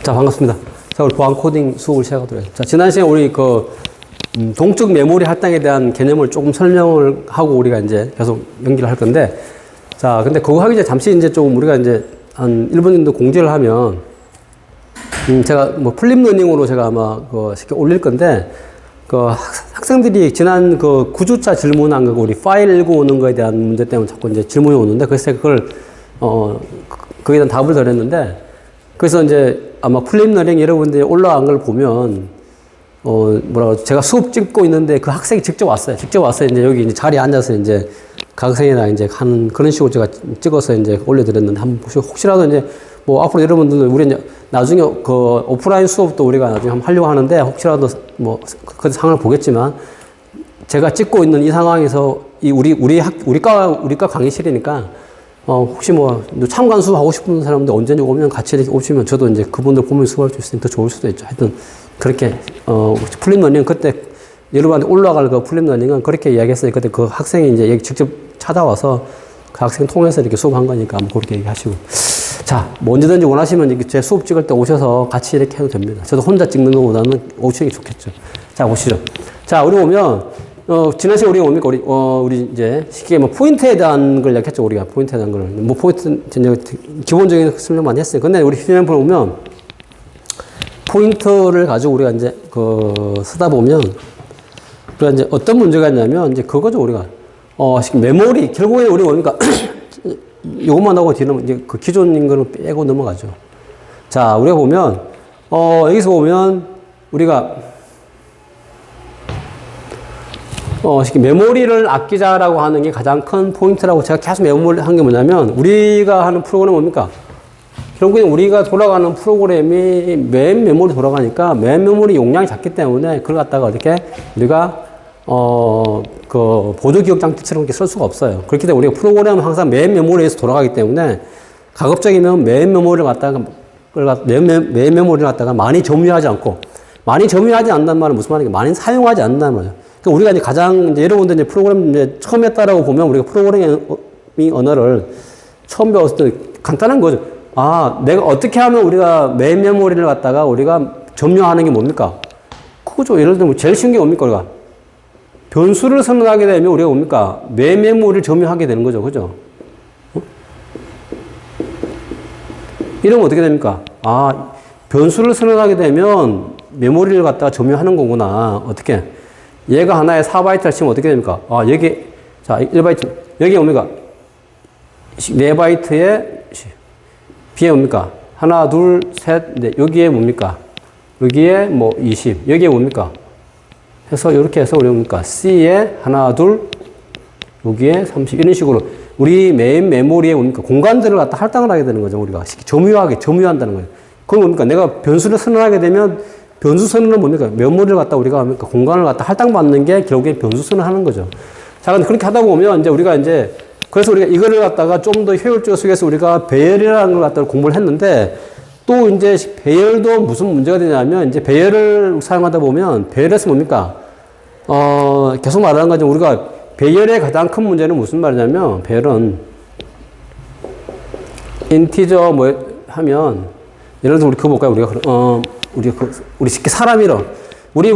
자, 반갑습니다. 자, 우리 보안 코딩 수업을 시작하도록 하겠습니다. 자, 지난 시간에 우리 동적 메모리 할당에 대한 개념을 조금 설명을 하고 우리가 이제 계속 연기를 할 건데, 자, 근데 그거 하기 전에 잠시 이제 조금 우리가 이제 한 1분 정도 공지를 하면, 제가 뭐 플립 러닝으로 제가 아마 쉽게 올릴 건데, 학생들이 지난 9주차 질문한 거, 우리 파일 읽고 오는 거에 대한 문제 때문에 자꾸 이제 질문이 오는데, 그래서 그걸, 거기에 대한 답을 드렸는데, 그래서 이제 아마 플립 러닝 여러분들이 올라간 걸 보면, 제가 수업 찍고 있는데 그 학생이 직접 왔어요. 직접 와서 이제 여기 이제 자리에 앉아서 이제 각 학생이랑 이제 하는 그런 식으로 제가 찍어서 이제 올려드렸는데, 한번 보시고, 혹시라도 이제 뭐 앞으로 여러분들 우리 이제 나중에 오프라인 수업도 우리가 나중에 한번 하려고 하는데, 혹시라도 뭐 그 상황을 보겠지만, 제가 찍고 있는 이 상황에서 우리과 강의실이니까, 혹시 뭐 참관 수업하고 싶은 사람들 언제든지 오면 같이 이렇게 오시면 저도 이제 그분들 보면 수업할 수 있으면 더 좋을 수도 있죠. 하여튼 그렇게 플립 러닝 그때 여러분한테 올라갈 플립 러닝은 그렇게 이야기했어요. 그때 그 학생이 이제 여기 직접 찾아와서 그 학생 통해서 이렇게 수업한 거니까 한번 그렇게 얘기하시고. 자, 뭐 언제든지 원하시면 이렇게 제 수업 찍을 때 오셔서 같이 이렇게 해도 됩니다. 저도 혼자 찍는 것보다는 오시는 게 좋겠죠. 자, 보시죠. 자, 우리 보면, 지난 시간에 우리가 뭡니까? 우리 이제 쉽게 뭐 포인트에 대한 걸 얘기했죠. 우리가 포인트에 대한 걸. 뭐 포인트, 기본적인 설명 많이 했어요. 근데 우리 휴대폰 보면, 포인터를 가지고 우리가 이제 쓰다 보면, 우리가 이제 어떤 문제가 있냐면, 이제 그거죠. 우리가. 메모리, 결국에 우리가 뭡니까? 요것만 하고 뒤는 이제 그 기존인 거는 빼고 넘어가죠. 자, 우리가 보면, 여기서 보면, 우리가, 메모리를 아끼자라고 하는 게 가장 큰 포인트라고 제가 계속 메모를 한 게 뭐냐면, 우리가 하는 프로그램은 뭡니까? 결국에 우리가 돌아가는 프로그램이 맨 메모리 돌아가니까 맨 메모리 용량이 작기 때문에 그걸 갖다가 어떻게 우리가 보조 기억 장치처럼 이렇게 쓸 수가 없어요. 그렇기 때문에 우리가 프로그램은 항상 맨 메모리에서 돌아가기 때문에 가급적이면 맨 메모리를 갖다가 맨 메모리를 갖다가 많이 점유하지 않고, 많이 점유하지 않는다는 말은 무슨 말이냐? 많이 사용하지 않는다는 말이에요. 그러니까 우리가 이제 가장 여러분들 이제 프로그램 이제 처음 했다라고 보면 우리가 프로그래밍 언어를 처음 배웠을 때 간단한 거죠. 아, 내가 어떻게 하면 우리가 메인 메모리를 갖다가 우리가 점유하는 게 뭡니까? 그거죠. 예를 들면 제일 쉬운 게 뭡니까? 우리가 변수를 선언하게 되면 우리가 뭡니까? 메인 메모리를 점유하게 되는 거죠. 그죠? 이러면 어떻게 됩니까? 아, 변수를 선언하게 되면 메모리를 갖다가 점유하는 거구나. 어떻게? 얘가 하나에 4바이트를 치면 어떻게 됩니까? 아, 여기, 자, 1바이트. 여기 뭡니까? 4바이트에 B에 뭡니까? 하나, 둘, 셋, 넷. 여기에 뭡니까? 여기에 뭐 20. 여기에 뭡니까? 해서 이렇게 해서 우리 뭡니까? C에 하나, 둘, 여기에 30. 이런 식으로 우리 메인 메모리에 뭡니까? 공간들을 갖다 할당을 하게 되는 거죠. 우리가 점유한다는 거예요. 그럼 뭡니까? 내가 변수를 선언하게 되면 변수 선언은 뭡니까? 메모리를 갖다 우리가 뭡니까? 공간을 갖다 할당받는 게 결국에 변수 선언하는 거죠. 자, 근데 그렇게 하다 보면 이제 우리가 이제 그래서 우리가 이거를 갖다가 좀 더 효율적으로 쓰기 위해서 우리가 배열이라는 걸 갖다가 공부를 했는데, 또 이제 배열도 무슨 문제가 되냐면, 이제 배열을 사용하다 보면, 배열에서 뭡니까? 계속 말하는 거죠. 우리가 배열의 가장 큰 문제는 무슨 말이냐면, 배열은 인티저 뭐 하면, 예를 들어서 우리 그거 볼까요? 우리 쉽게 사람 이름. 우리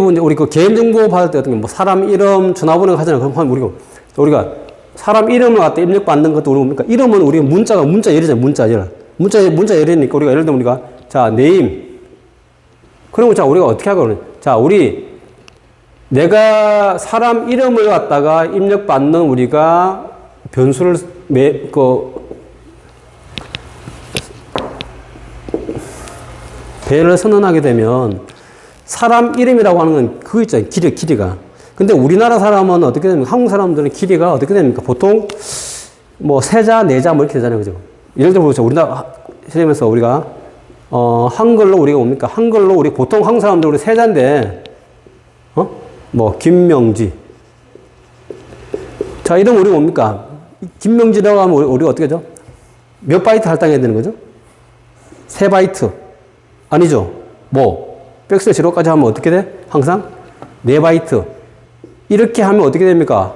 개인정보 받을 때 어떤 게 뭐 사람 이름, 전화번호 하잖아요. 그럼 우리가 사람 이름을 갖다 입력받는 것도 우리 뭡니까? 이름은 우리가 문자열이잖아요. 문자열이니까 우리가 예를 들면 우리가 자, 네임. 그러면 자, 우리가 어떻게 하거든요? 자, 내가 사람 이름을 갖다가 입력받는 우리가 변수를 배열을 선언하게 되면 사람 이름이라고 하는 건 그거 있잖아요. 길이가. 근데 우리나라 사람은 어떻게 됩니까? 한국 사람들은 길이가 어떻게 됩니까? 보통 뭐 세자, 네자 뭐 이렇게 되잖아요. 그죠? 예를 들어 보죠. 우리나라 시험에서 우리가 한글로 우리가 뭡니까? 한글로 우리 보통 한국 사람들 우리 세자인데 뭐 김명지. 자, 이러면 우리가 뭡니까? 김명지라고 하면 우리가 어떻게 하죠? 몇 바이트 할당해야 되는 거죠? 3바이트. 아니죠. 뭐 백슬 제로까지 하면 어떻게 돼? 항상 4바이트. 이렇게 하면 어떻게 됩니까?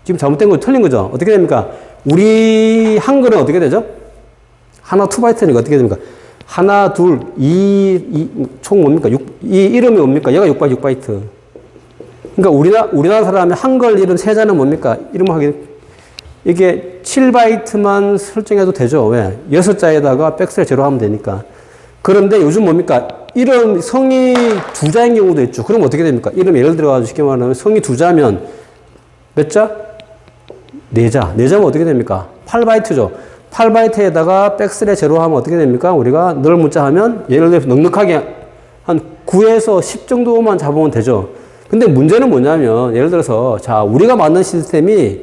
지금 잘못된 거 틀린 거죠? 어떻게 됩니까? 우리 한글은 어떻게 되죠? 하나 2바이트니까 어떻게 됩니까? 하나, 둘, 총 뭡니까? 이 이름이 뭡니까? 얘가 6바이트. 그러니까 우리나라 사람이 한글 이름 세자는 뭡니까? 이름 하기, 이게 7바이트만 설정해도 되죠. 왜? 6자에다가 백슬 제로 하면 되니까. 그런데 요즘 뭡니까? 이름, 성이 2자인 경우도 있죠. 그럼 어떻게 됩니까? 이름 예를 들어가지고 쉽게 말하면 성이 2자면 몇 자? 4자. 4자면 어떻게 됩니까? 8바이트죠. 8바이트에다가 백슬에 제로 하면 어떻게 됩니까? 우리가 늘 문자 하면 예를 들어서 넉넉하게 한 9에서 10 정도만 잡으면 되죠. 근데 문제는 뭐냐면 예를 들어서 자, 우리가 만든 시스템이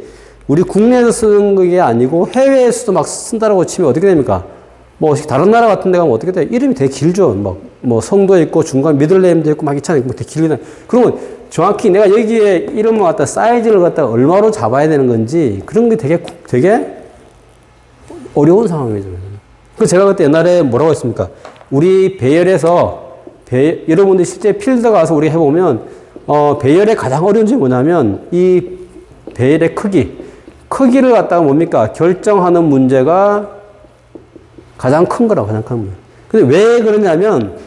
우리 국내에서 쓰는 게 아니고 해외에서도 막 쓴다라고 치면 어떻게 됩니까? 뭐 다른 나라 같은 데 가면 어떻게 돼? 이름이 되게 길죠. 뭐 성도 있고 중간 미들네임도 있고 막 있잖아요. 뭐 되게 길게. 그러면 정확히 내가 여기에 이름을 갖다 사이즈를 갖다가 얼마로 잡아야 되는 건지 그런 게 되게 어려운 상황이죠. 그래서 제가 그때 옛날에 뭐라고 했습니까? 우리 배열에서 여러분들 실제 필드 가서 우리 해보면 배열의 가장 어려운 점이 뭐냐면 이 배열의 크기를 갖다가 뭡니까? 결정하는 문제가 가장 큰 거라고, 가장 큰 문제. 근데 왜 그러냐면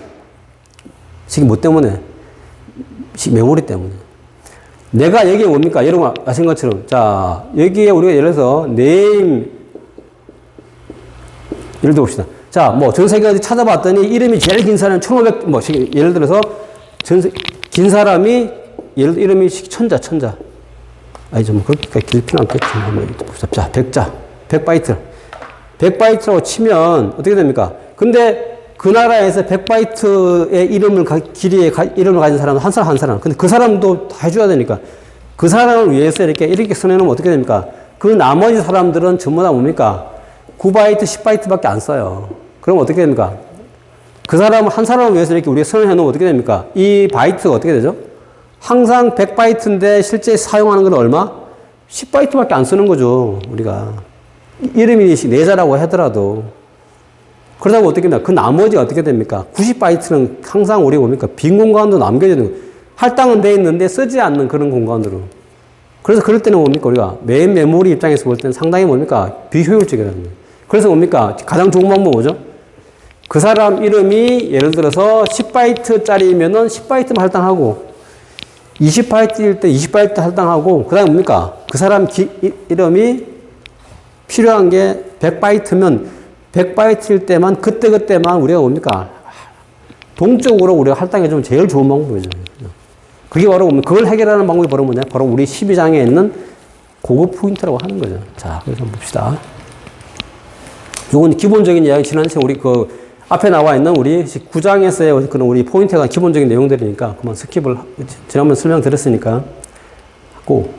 지금 뭐 때문에? 메모리 때문에. 내가 여기에 뭡니까? 여러분 아신 것처럼 자, 여기에 우리가 예를 들어서 네임 예를 들어 봅시다. 자, 뭐 전 세계에서 찾아봤더니 이름이 제일 긴 사람이 1500 뭐 예를 들어서 긴 사람이 이름이 천자. 아니 좀 그렇게 길 필요 없겠지. 한번 자, 100자. 100바이트라고 치면 어떻게 됩니까? 근데 그 나라에서 100바이트의 길이의 이름을 가진 사람은 한 사람. 근데 그 사람도 다 해줘야 되니까 그 사람을 위해서 이렇게 써내놓으면 어떻게 됩니까? 그 나머지 사람들은 전부 다 뭡니까? 9바이트, 10바이트밖에 안 써요. 그럼 어떻게 됩니까? 한 사람을 위해서 이렇게 우리가 선언해 놓으면 어떻게 됩니까? 이 바이트가 어떻게 되죠? 항상 100바이트인데 실제 사용하는 건 얼마? 10바이트밖에 안 쓰는 거죠, 우리가. 이름이 4자라고 하더라도. 그러다가 어떻게 됩니까? 그 나머지가 어떻게 됩니까? 90바이트는 항상 우리가 뭡니까? 빈 공간도 남겨야 되는 거예요. 할당은 돼 있는데 쓰지 않는 그런 공간으로. 그래서 그럴 때는 뭡니까? 우리가 메인 메모리 입장에서 볼 때는 상당히 뭡니까? 비효율적이라는 거예요. 그래서 뭡니까? 가장 좋은 방법은 뭐죠? 그 사람 이름이 예를 들어서 10바이트짜리면은 10바이트만 할당하고 20바이트일 때 20바이트 할당하고 그 다음에 뭡니까? 그 사람 이름이 필요한 게 100바이트면 100바이트일 때만 그때만 우리가 뭡니까? 동적으로 우리가 할당해주면 제일 좋은 방법이죠. 그게 바로 그걸 해결하는 방법이 바로 뭐냐? 바로 우리 12장에 있는 고급 포인트라고 하는 거죠. 자, 그래서 한번 봅시다. 요건 기본적인 이야기, 지난 시간 우리 앞에 나와 있는 우리 9장에서의 그런 우리 포인트가 기본적인 내용들이니까 그만 스킵을 지난번에 설명드렸으니까 하고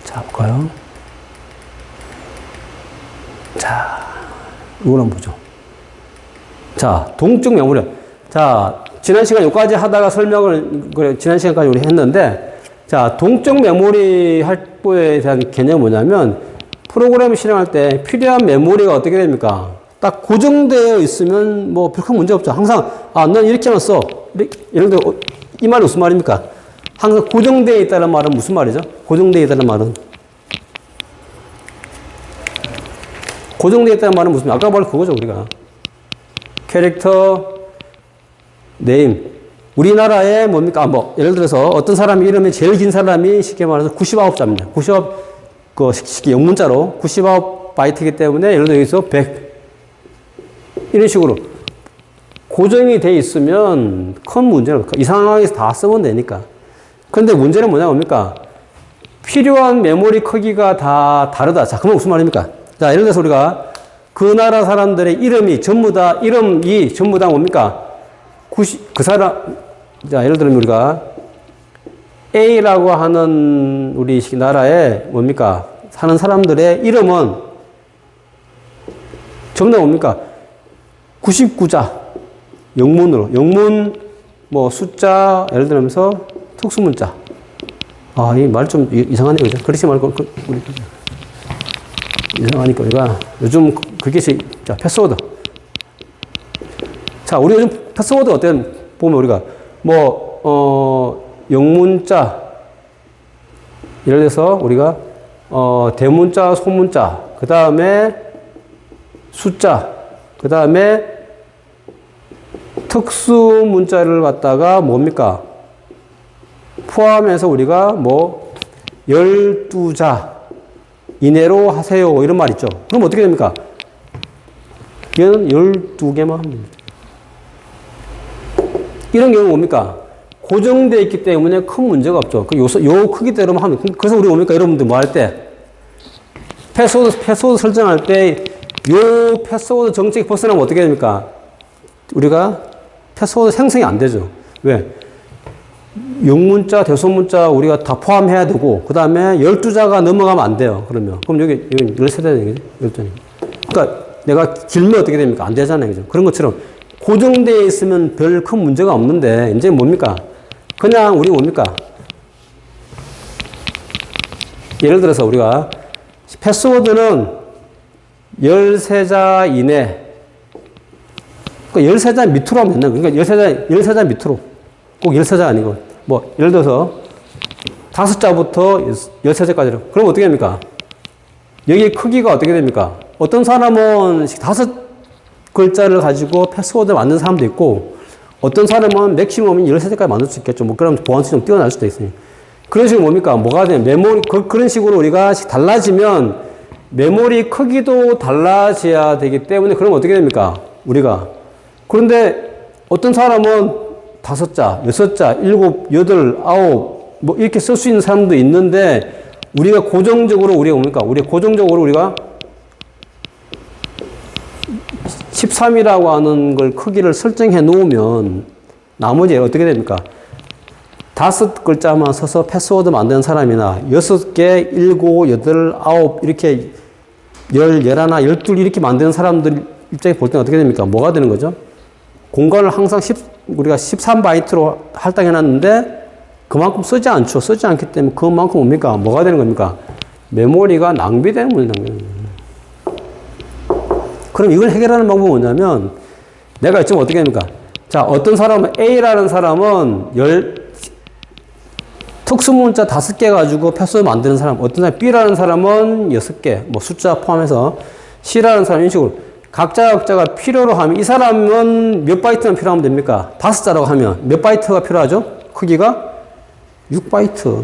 자, 볼까요? 자, 이걸 한번 보죠. 자, 동적 메모리. 자, 지난 시간 여기까지 하다가 지난 시간까지 우리 했는데, 자, 동적 메모리 할부에 대한 개념이 뭐냐면, 프로그램을 실행할 때 필요한 메모리가 어떻게 됩니까? 딱 고정되어 있으면 뭐 별 큰 문제 없죠. 항상, 난 이렇게만 써. 예를 들어, 이 말이 무슨 말입니까? 항상 고정되어 있다는 말은 무슨 말이죠? 고정되어 있다는 말은? 고정되어 있다는 말은 무슨, 아까 말 그거죠, 우리가. 캐릭터, 네임. 우리나라에 뭡니까? 예를 들어서 어떤 사람 이름이 제일 긴 사람이 쉽게 말해서 99자입니다. 99, 쉽게 영문자로 99바이트이기 때문에 예를 들어 여기서 100. 이런 식으로. 고정이 돼 있으면 큰 문제는, 이 상황에서 다 쓰면 되니까. 그런데 문제는 뭐냐, 필요한 메모리 크기가 다 다르다. 자, 그러면 무슨 말입니까? 자, 예를 들어서 우리가 그 나라 사람들의 이름이 전부 다 뭡니까? 그 사람, 자, 예를 들면 우리가 A라고 하는 우리 나라에 뭡니까? 사는 사람들의 이름은 전부 다 뭡니까? 99자. 영문, 숫자, 예를 들면서 특수문자. 이 말 좀 이상하네요. 그죠? 그렇지 말고, 이상하니까 우리가 요즘 그게 자, 패스워드. 자, 우리 요즘 패스워드 어떤 보면 우리가 영문자 예를 들어서 우리가 대문자, 소문자, 그 다음에 숫자, 그 다음에 특수 문자를 갖다가 뭡니까? 포함해서 우리가 뭐 12자 이내로 하세요. 이런 말 있죠. 그럼 어떻게 됩니까? 얘는 12개만 하면 됩니다. 이런 경우는 뭡니까? 고정되어 있기 때문에 큰 문제가 없죠. 요 크기대로만 하면. 그래서 우리 뭡니까? 여러분들 뭐 할 때? 패스워드 설정할 때, 요 패스워드 정책이 벗어나면 어떻게 됩니까? 우리가 패스워드 생성이 안 되죠. 왜? 영문자, 대소문자 우리가 다 포함해야 되고, 그 다음에 12자가 넘어가면 안 돼요. 그러면. 그럼 여기 13자는 얘기죠. 12자는. 그러니까 내가 길면 어떻게 됩니까? 안 되잖아요. 그죠? 그런 것처럼 고정되어 있으면 별 큰 문제가 없는데, 이제 뭡니까? 그냥 우리 뭡니까? 예를 들어서 우리가 패스워드는 13자 이내, 그러니까 13자 밑으로 하면 된다. 그러니까 13자 밑으로. 꼭 13자 아니고. 뭐, 예를 들어서 5자부터 13자까지로. 그럼 어떻게 됩니까? 여기 크기가 어떻게 됩니까? 어떤 사람은 5글자를 가지고 패스워드 만든 사람도 있고, 어떤 사람은 맥시멈이 13자까지 만들 수 있겠죠. 뭐, 그럼 보안성이 좀 뛰어날 수도 있어요. 그런 식으로 뭡니까? 뭐가 되면 메모리, 그런 식으로 우리가 달라지면 메모리 크기도 달라져야 되기 때문에 그럼 어떻게 됩니까? 우리가. 그런데 어떤 사람은 5자, 6자, 7, 8, 9, 뭐 이렇게 쓸 수 있는 사람도 있는데 우리가 고정적으로 우리가 뭡니까? 고정적으로 우리가 13이라고 하는 걸 크기를 설정해 놓으면 나머지 어떻게 됩니까? 5글자만 써서 패스워드 만드는 사람이나 6개, 7, 8, 9 이렇게 10, 11, 12 이렇게 만드는 사람들 입장에 볼 때는 어떻게 됩니까? 뭐가 되는 거죠? 공간을 항상 우리가 13바이트로 할당해 놨는데 그만큼 쓰지 않죠. 쓰지 않기 때문에 그만큼 뭡니까? 뭐가 되는 겁니까? 메모리가 낭비되는 문제입니다. 그럼 이걸 해결하는 방법은 뭐냐면 내가 지금 어떻게 됩니까? 자, 어떤 사람은 A라는 사람은 특수문자 5개 가지고 패스워드 만드는 사람, 어떤 사람 B라는 사람은 6개, 뭐 숫자 포함해서 C라는 사람 이런 식으로 각자가 필요로 하면 이 사람은 몇 바이트만 필요하면 됩니까? 5자라고 하면 몇 바이트가 필요하죠? 크기가 6바이트.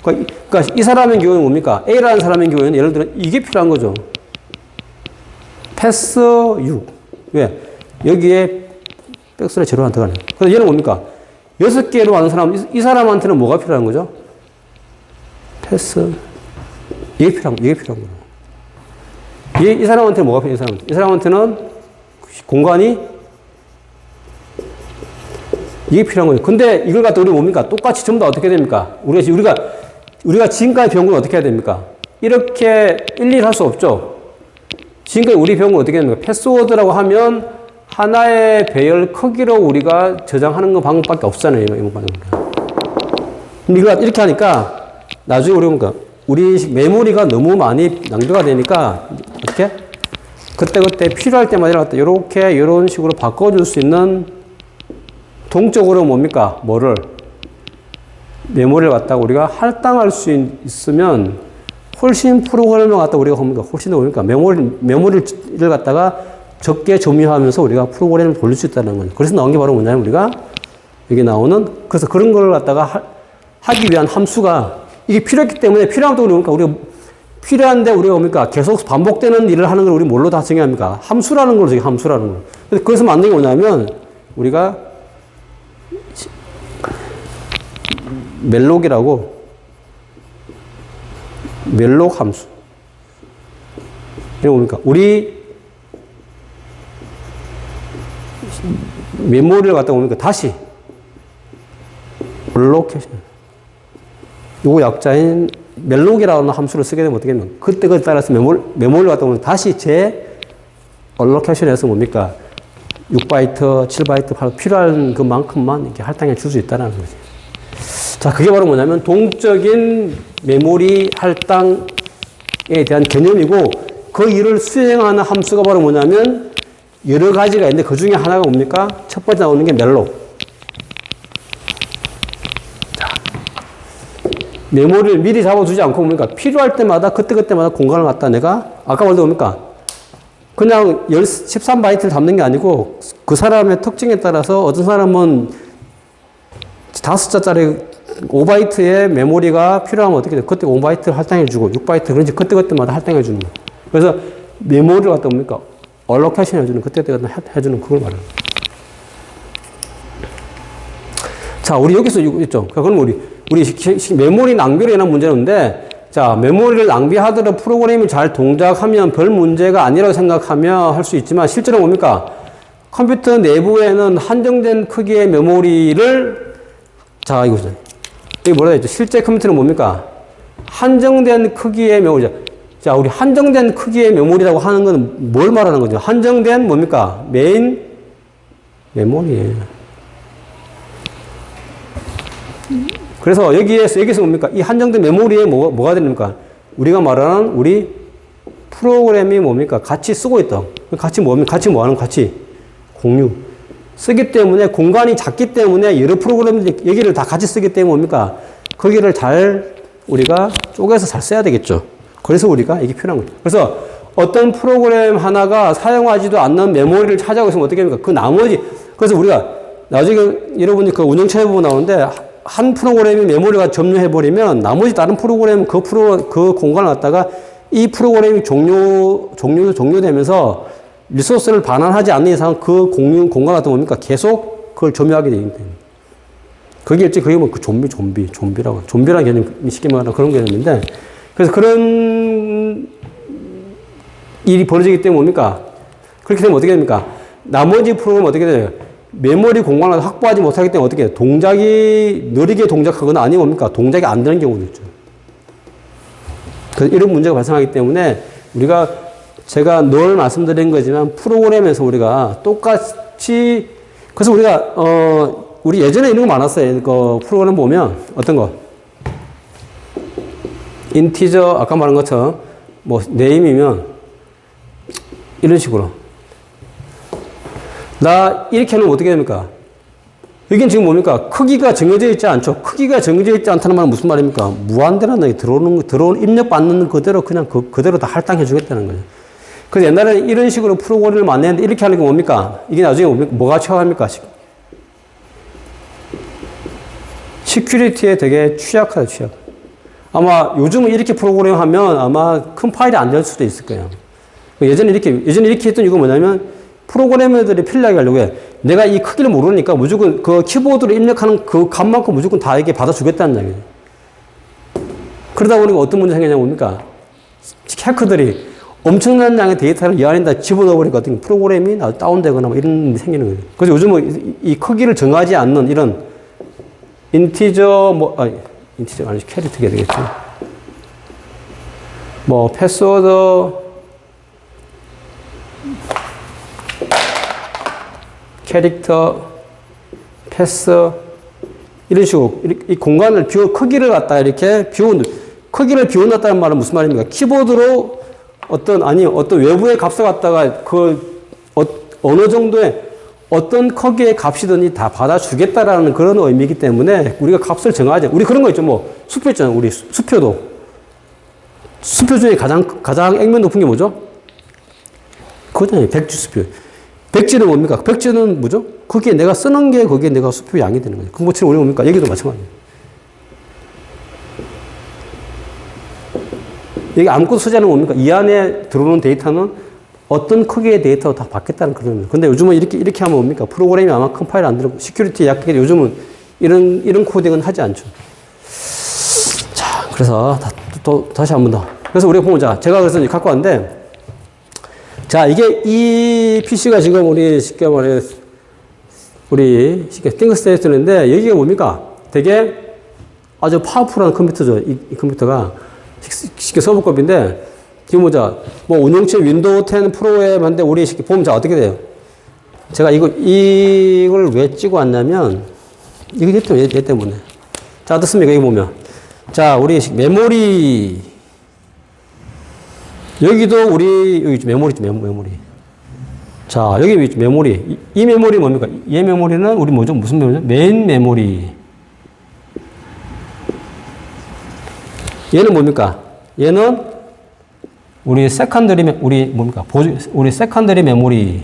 그러니까 이 사람의 경우는 뭡니까? A라는 사람의 경우에는 예를 들어 이게 필요한 거죠. 패스 6. 왜? 여기에 백슬에 제로가 들어가네. 그래서 얘는 뭡니까? 6개로 하는 사람, 이 사람한테는 뭐가 필요한 거죠? 패스. 이게 필요한 거예요. 이 사람한테는 뭐가 필요해요? 이 사람한테는 공간이 이게 필요한 거예요. 근데 이걸 갖다 우리 뭡니까? 똑같이 전부 다 어떻게 됩니까? 우리가 지금까지 배운 건 어떻게 해야 됩니까? 이렇게 일일이 할 수 없죠. 지금까지 우리 배운 건 어떻게 됩니까? 패스워드라고 하면 하나의 배열 크기로 우리가 저장하는 거 방법밖에 없잖아요. 근데 이걸 이렇게 하니까 나중에 우리 메모리가 너무 많이 낭비가 되니까 어떻게? 그때 필요할 때마다 이렇게 이런 식으로 바꿔줄 수 있는 동적으로 뭡니까? 메모리를 갖다가 우리가 할당할 수 있으면 훨씬 프로그램을 갖다가 우리가 훨씬 더 뭡니까? 메모리를 갖다가 적게 점유하면서 우리가 프로그램을 돌릴 수 있다는 거죠. 그래서 나온 게 바로 뭐냐면 우리가 여기 나오는 그래서 그런 걸 갖다가 하기 위한 함수가 이게 필요했기 때문에 필요한 또 우리가 필요한데 우리가 뭡니까? 계속 반복되는 일을 하는 걸 우리 뭘로 다 정의합니까? 함수라는 걸 정의 함수라는 걸. 그래서 만든 게 뭐냐면 우리가 멜록이라고 멜록 함수. 이게 뭡니까? 우리 메모리를 갖다 뭡니까? 다시 알로케이션. 요거 약자인 멜록이라는 함수를 쓰게 되면 어떻게 되면 그때 따라서 메모리를 갖다 보면 다시 알로케이션에서 뭡니까? 6바이트, 7바이트, 8 필요한 그만큼만 이렇게 할당해 줄 수 있다는 거지. 자, 그게 바로 뭐냐면 동적인 메모리 할당에 대한 개념이고 그 일을 수행하는 함수가 바로 뭐냐면 여러 가지가 있는데 그 중에 하나가 뭡니까? 첫 번째 나오는 게 멜록. 자, 메모리를 미리 잡아두지 않고 뭡니까? 필요할 때마다 그때마다 공간을 갖다 내가 아까 말도 뭡니까? 그냥 13바이트를 담는 게 아니고 그 사람의 특징에 따라서 어떤 사람은 5자짜리 5바이트의 메모리가 필요하면 어떻게 돼? 그때 5바이트 할당해주고 6바이트 그런지 그때마다 할당해주는 거예요. 그래서 메모리를 갖다 뭡니까? 얼로케이션 해주는 그때 해주는 그걸 말하는 거예요. 자, 우리 여기서 이거 있죠. 그럼 우리 메모리 낭비로 인한 문제는 없는데, 자, 메모리를 낭비하더라도 프로그램이 잘 동작하면 별 문제가 아니라고 생각하며 할 수 있지만 실제로 뭡니까? 컴퓨터 내부에는 한정된 크기의 메모리를 자, 이거죠. 이게 뭐라 했죠? 실제 컴퓨터는 뭡니까? 한정된 크기의 메모리죠. 자, 우리 한정된 크기의 메모리라고 하는 건 뭘 말하는 거죠? 한정된 뭡니까? 메인 메모리예요. 그래서 여기서 뭡니까? 이 한정된 메모리에 뭐가 됩니까? 우리가 말하는 우리 프로그램이 뭡니까? 같이 쓰고 있다. 같이 뭡니까? 같이 뭐 하는 같이 공유. 쓰기 때문에 공간이 작기 때문에 여러 프로그램 여기를 다 같이 쓰기 때문에 뭡니까? 거기를 잘 우리가 쪼개서 잘 써야 되겠죠. 그래서 우리가 이게 필요한 거죠. 그래서 어떤 프로그램 하나가 사용하지도 않는 메모리를 찾아오고 있으면 어떻게 합니까? 그 나머지, 그래서 우리가 나중에 여러분이 그 운영체에 보면 나오는데 한 프로그램이 메모리가 점유해버리면 나머지 다른 프로그램 그 공간을 갖다가 이 프로그램이 종료되면서 리소스를 반환하지 않는 이상 그 공간 같은 뭡니까? 계속 그걸 점유하게 되기 때문에. 그게 뭐 그 좀비라고. 좀비라는 개념이 쉽게 말하면 그런 개념인데. 그래서 그런 일이 벌어지기 때문에 뭡니까? 그렇게 되면 어떻게 됩니까? 나머지 프로그램은 어떻게 돼요? 메모리 공간을 확보하지 못하기 때문에 어떻게 해요? 동작이 느리게 동작하거나 아니면 뭡니까? 동작이 안 되는 경우도 있죠. 그래서 이런 문제가 발생하기 때문에 제가 늘 말씀드린 거지만 프로그램에서 우리가 똑같이 그래서 우리 예전에 이런 거 많았어요. 그 프로그램 보면 어떤 거? 인티저 아까 말한 것처럼 뭐 네임이면 이런 식으로 나 이렇게 하면 어떻게 됩니까? 여긴 지금 뭡니까? 크기가 정해져 있지 않죠. 크기가 정해져 있지 않다는 말은 무슨 말입니까? 무한대라는 얘기 들어오는 입력받는 그대로 그냥 그대로 다 할당해 주겠다는 거예요. 그래서 옛날에는 이런 식으로 프로그램을 만드는데 이렇게 하는 게 뭡니까? 이게 나중에 뭐가 취약합니까? 시큐리티에 되게 취약하다. 아마 요즘은 이렇게 프로그램 하면 아마 큰 파일이 안 될 수도 있을 거예요. 예전에 이렇게 했던 이유가 뭐냐면 프로그래머들이 편리하게 하려고 해. 내가 이 크기를 모르니까 무조건 그 키보드로 입력하는 그 값만큼 무조건 다 이게 받아주겠다는 얘기예요. 그러다 보니까 어떤 문제가 생기냐면 뭡니까? 해커들이 엄청난 양의 데이터를 이 안에다 집어넣어버리니까 어떤 프로그램이 다운되거나 뭐 이런 일이 생기는 거예요. 그래서 요즘은 이 크기를 정하지 않는 이런 인티저 캐릭터가 되겠죠. 뭐 패스워드 캐릭터, 패스, 이런 식으로, 이 공간을 크기를 갖다 이렇게 크기를 비워놨다는 말은 무슨 말입니까? 키보드로 어떤 외부의 값을 갖다가 어느 정도의 어떤 크기의 값이든지 다 받아주겠다라는 그런 의미이기 때문에 우리가 값을 정하죠. 우리 그런 거 있죠. 뭐, 수표 있잖아요. 우리 수표도. 수표 중에 가장 액면 높은 게 뭐죠? 그거잖아요. 백지 수표. 백지는 뭡니까? 백지는 뭐죠? 거기에 내가 쓰는 게 거기에 내가 수표 양이 되는 거죠. 그것처럼 우리 뭡니까? 여기도 마찬가지예요. 여기 아무것도 쓰지 않으면 뭡니까? 이 안에 들어오는 데이터는 어떤 크기의 데이터로 다 받겠다는 그런 거예요. 근데 요즘은 이렇게 하면 뭡니까? 프로그램이 아마 컴파일 안 되고 시큐리티 약하게 요즘은 이런 코딩은 하지 않죠. 자, 그래서 다시 한 번 더. 그래서 우리가 보면 제가 그래서 갖고 왔는데 자, 이 PC가 지금 우리 쉽게 말해, 띵크스테이션인데, 여기가 뭡니까? 되게 아주 파워풀한 컴퓨터죠. 이 컴퓨터가. 쉽게 서브급인데, 지금 뭐 운영체 윈도우 10 프로에 만데 우리 쉽게 보면 어떻게 돼요? 제가 이걸 왜 찍어 왔냐면, 얘 때문에. 자, 어떻습니까? 여기 보면. 자, 우리 메모리. 여기 메모리. 자, 여기 메모리. 이 메모리 뭡니까? 이 메모리는 우리 뭐죠? 무슨 메모리죠? 메인 메모리. 얘는 뭡니까? 얘는 우리 세컨더리, 우리 뭡니까? 우리 세컨더리 메모리.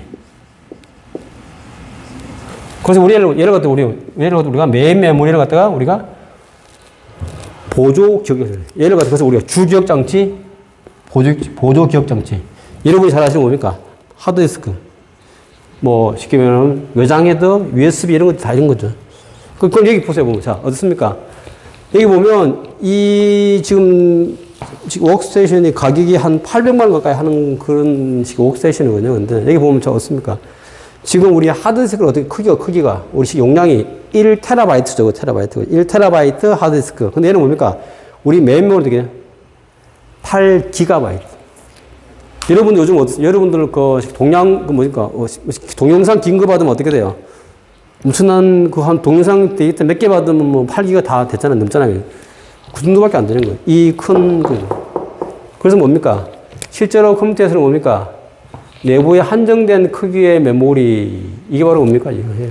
그래서 우리 예를 갖다 우리가 메인 메모리를 갖다가 우리가 보조 기억, 예를 갖다 그래서 우리가 주기억 장치, 보조 기억 장치. 여러분이 잘 아시는 뭡니까? 하드디스크. 뭐, 쉽게 말하면 외장 헤드, USB 이런 것도 다 이런 거죠. 그럼 여기 보세요. 보면. 자, 어떻습니까? 여기 보면 이 지금 워크스테이션이 가격이 한 800만 원 가까이 하는 그런 식 워크스테이션이거든요. 근데 여기 보면 저 어떻습니까? 지금 우리 하드디스크를 어떻게 크기가 우리 용량이 1TB죠. 테라바이트. 1TB 하드디스크. 근데 얘는 뭡니까? 우리 메인 메모리 되게 8GB. 여러분 요즘 여러분들 그 동영상 긴급 받으면 어떻게 돼요? 엄청난 한 동영상 데이터 몇 개 받으면 뭐 8기가 다 됐잖아요. 넘잖아요. 그 정도밖에 안 되는 거예요. 이 큰 그래서 뭡니까? 실제로 컴퓨터에서는 뭡니까? 내부에 한정된 크기의 메모리 이게 바로 뭡니까? 이거예요.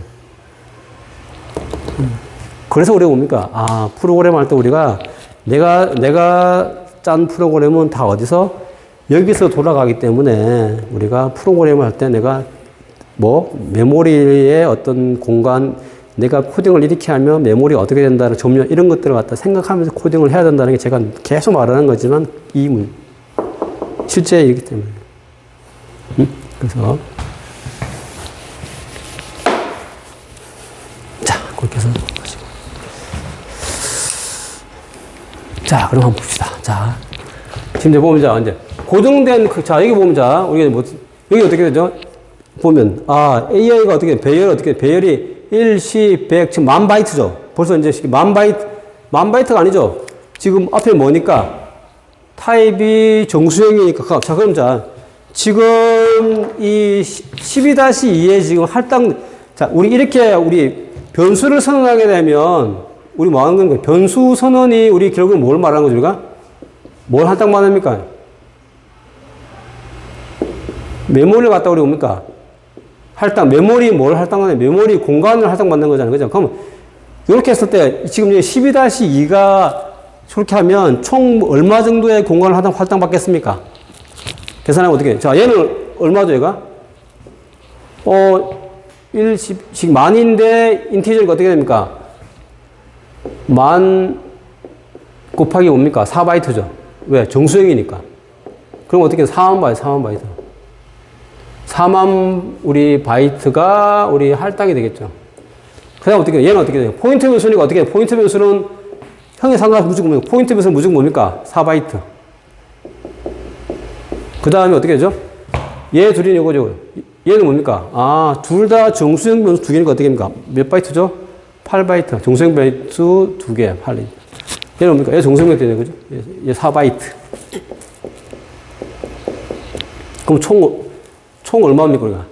그래서 우리가 뭡니까? 프로그램 할 때 우리가 내가 짠 프로그램은 다 어디서 여기서 돌아가기 때문에 우리가 프로그램을 할 때 내가 메모리의 어떤 공간, 내가 코딩을 이렇게 하면 메모리가 어떻게 된다는 점유 이런 것들을 갖다 생각하면서 코딩을 해야 된다는 게 제가 계속 말하는 거지만 실제 이기 때문에. 그래서 자, 그렇게 해서 자, 그럼 한번 봅시다. 자, 지금 이제 보면 이제 고정된 자, 여기 보면 자, 우리가 여기 어떻게 되죠? 보면 AI가 어떻게 배열이 1, 10, 100 지금 10,000바이트죠. 벌써 이제 10,000바이트가 아니죠. 지금 앞에 뭐니까 타입이 정수형이니까. 자, 그럼 자, 지금 이 12-2에 지금 자, 우리 변수를 선언하게 되면 우리 뭐 하는 건가요? 변수 선언이 우리 결국은 뭘 말하는 거죠, 우리가? 뭘 할당받습니까? 메모리를 갖다 우리 뭡니까? 메모리 뭘 할당하냐? 메모리 공간을 할당받는 거잖아요. 그죠? 그럼, 이렇게 했을 때, 지금 12-2가 저렇게 하면 총 얼마 정도의 공간을 할당받겠습니까? 계산하면 어떻게 해요? 자, 얘는 얼마죠, 얘가? 1, 10, 만인데, 인티저가 어떻게 됩니까? 만 곱하기 뭡니까? 4바이트죠. 왜? 정수형이니까. 그럼 어떻게 해요? 4만 바이트. 4만 우리 바이트가 우리 할당이 되겠죠. 그 다음 어떻게 해요? 얘는 어떻게 돼요? 포인트 변수니까 어떻게 해요? 포인트 변수는 형의 상관없이 무조건 뭡니까? 포인트 변수는 무조건 뭡니까? 4바이트. 그 다음에 어떻게 되죠? 얘 둘이 이거죠. 얘는 뭡니까? 둘 다 정수형 변수 두 개니까 어떻게 됩니까? 몇 바이트죠? 8바이트. 정수형 바이트 2개, 8. 얘는 뭡니까? 얘 정수형 바이트 되는 거죠? 얘 4바이트. 그럼 총 얼마입니까, 우리가?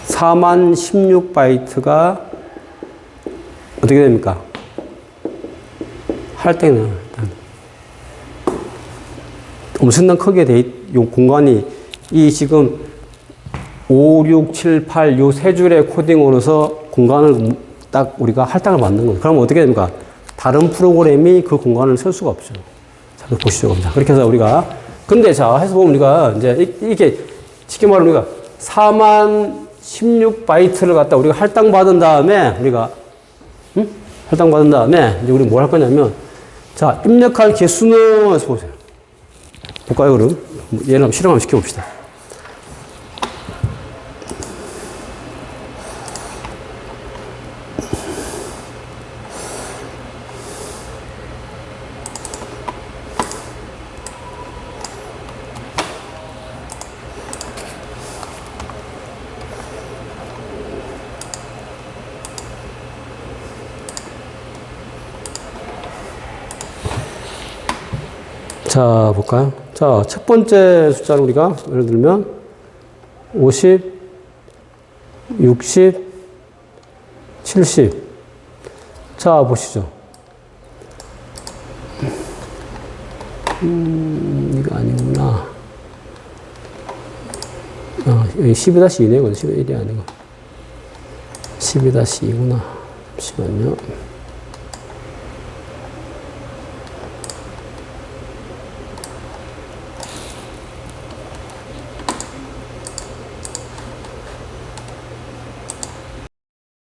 (4만 16바이트가) 어떻게 됩니까? 할당이 엄청난 크게 요 공간이 이 지금 5, 6, 7, 8 요 세 줄의 코딩으로서 공간을 딱 우리가 할당을 받는 거예요. 그러면 어떻게 됩니까? 다른 프로그램이 그 공간을 쓸 수가 없죠. 자, 보시죠. 겁니다. 그렇게 해서 우리가, 근데 자, 해서 보면 우리가 이제 이렇게 쉽게 말하면 우리가 4만 16바이트를 갖다 우리가 할당받은 다음에 우리가, 할당받은 다음에 이제 우리 뭘 할 거냐면, 자, 입력할 개수는 해서 보세요. 볼까요, 그럼? 얘를 한번 실험 한번 시켜봅시다. 자, 볼까요? 자, 첫 번째 숫자를 우리가 예를 들면 50, 60, 70. 자, 보시죠. 이거 아니구나. 여기 12-2네요. 11이 아니고. 12-2구나. 잠시만요.